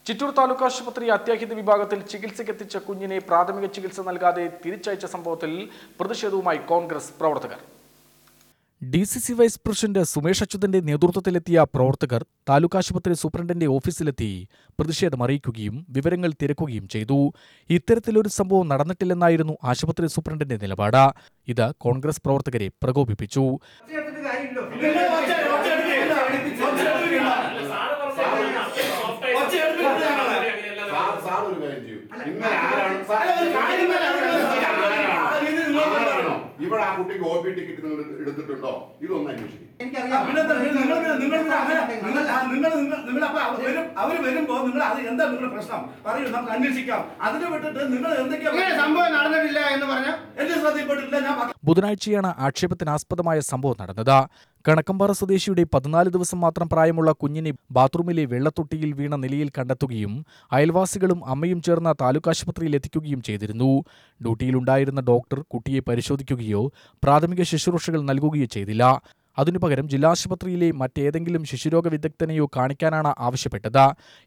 ചിറ്റൂർ താലൂക്ക് ആശുപത്രി അത്യാഹിത വിഭാഗത്തിൽ ചികിത്സയ്ക്കെത്തിച്ച കുഞ്ഞിനെ പ്രാഥമിക ചികിത്സ നൽകാതെ തിരിച്ചയച്ച സംഭവത്തിൽ പ്രതിഷേധവുമായി കോൺഗ്രസ് പ്രവർത്തകർ. DCC വൈസ് പ്രസിഡന്റ് സുമേഷ് അച്യുതന്റെ നേതൃത്വത്തിലെത്തിയ പ്രവർത്തകർ താലൂക്ക് ആശുപത്രി സൂപ്രണ്ടിന്റെ ഓഫീസിലെത്തി പ്രതിഷേധമറിയിക്കുകയും വിവരങ്ങൾ തിരക്കുകയും ചെയ്തു. ഇത്തരത്തിലൊരു സംഭവം നടന്നിട്ടില്ലെന്നായിരുന്നു ആശുപത്രി സൂപ്രണ്ടിന്റെ നിലപാട്. ഇത് കോൺഗ്രസ് പ്രവർത്തകരെ പ്രകോപിപ്പിച്ചു. ഇവിടെ ആ കുട്ടിക്ക് OP ടിക്കറ്റ് എടുത്തിട്ടുണ്ടോ? ഇതൊന്നും അന്വേഷിക്കും. അവര് വരുമ്പോ നിങ്ങൾ അത് എന്താ നിങ്ങളുടെ പ്രശ്നം പറയൂ, നമുക്ക് അന്വേഷിക്കാം. അതിന് വിട്ടിട്ട് നിങ്ങൾ എന്തൊക്കെയാ സംഭവം നടന്നിട്ടില്ല എന്ന് പറഞ്ഞാൽ എന്റെ ശ്രദ്ധയിൽപ്പെട്ടിട്ടില്ല. ബുധനാഴ്ചയാണ് ആക്ഷേപത്തിനാസ്പദമായ സംഭവം നടന്നത്. കണക്കമ്പാറ സ്വദേശിയുടെ 14 ദിവസം മാത്രം പ്രായമുള്ള കുഞ്ഞിനെ ബാത്റൂമിലെ വെള്ളത്തൊട്ടിയിൽ വീണ നിലയിൽ കണ്ടെത്തുകയും അയൽവാസികളും അമ്മയും ചേർന്ന താലൂക്ക് ആശുപത്രിയിൽ എത്തിക്കുകയും ചെയ്തിരുന്നു. ഡ്യൂട്ടിയിലുണ്ടായിരുന്ന ഡോക്ടർ കുട്ടിയെ പരിശോധിക്കുകയോ പ്രാഥമിക ശുശ്രൂഷകൾ നൽകുകയോ ചെയ്തില്ല. അതിനുപകരം ജില്ലാശുപത്രിയിലെ മറ്റേതെങ്കിലും ശിശുരോഗ വിദഗ്ധനെയോ കാണിക്കാനാണ് ആവശ്യപ്പെട്ടത്.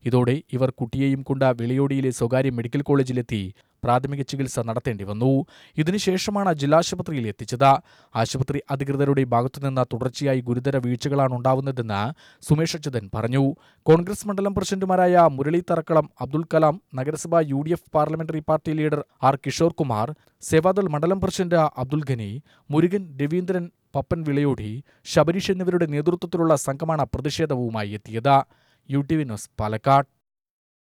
ഇതോടെ ഇവർ കുട്ടിയെയും കൊണ്ട് വെളിയോടിയിലെ സ്വകാര്യ മെഡിക്കൽ കോളേജിലെത്തി പ്രാഥമിക ചികിത്സ നടത്തേണ്ടി വന്നു. ഇതിനുശേഷമാണ് ജില്ലാശുപത്രിയിൽ എത്തിച്ചത്. ആശുപത്രി അധികൃതരുടെ ഭാഗത്തുനിന്ന് തുടർച്ചയായി ഗുരുതര വീഴ്ചകളാണ് ഉണ്ടാവുന്നതെന്ന് സുമേഷ് അച്യുതൻ പറഞ്ഞു. കോൺഗ്രസ് മണ്ഡലം പ്രസിഡന്റുമാരായ മുരളി തറക്കളം, അബ്ദുൽ കലാം, നഗരസഭ UDF parliamentary party leader R Kishore Kumar, Seva Dal മണ്ഡലം പ്രസിഡന്റ് അബ്ദുൽ ഖനി, മുരുകൻ, രവീന്ദ്രൻ, പപ്പൻ വിളയോടി, ശബരീഷ് എന്നിവരുടെ നേതൃത്വത്തിലുള്ള സംഘമാണ് പ്രതിഷേധവുമായി എത്തിയത്. UTV news, Palakkad.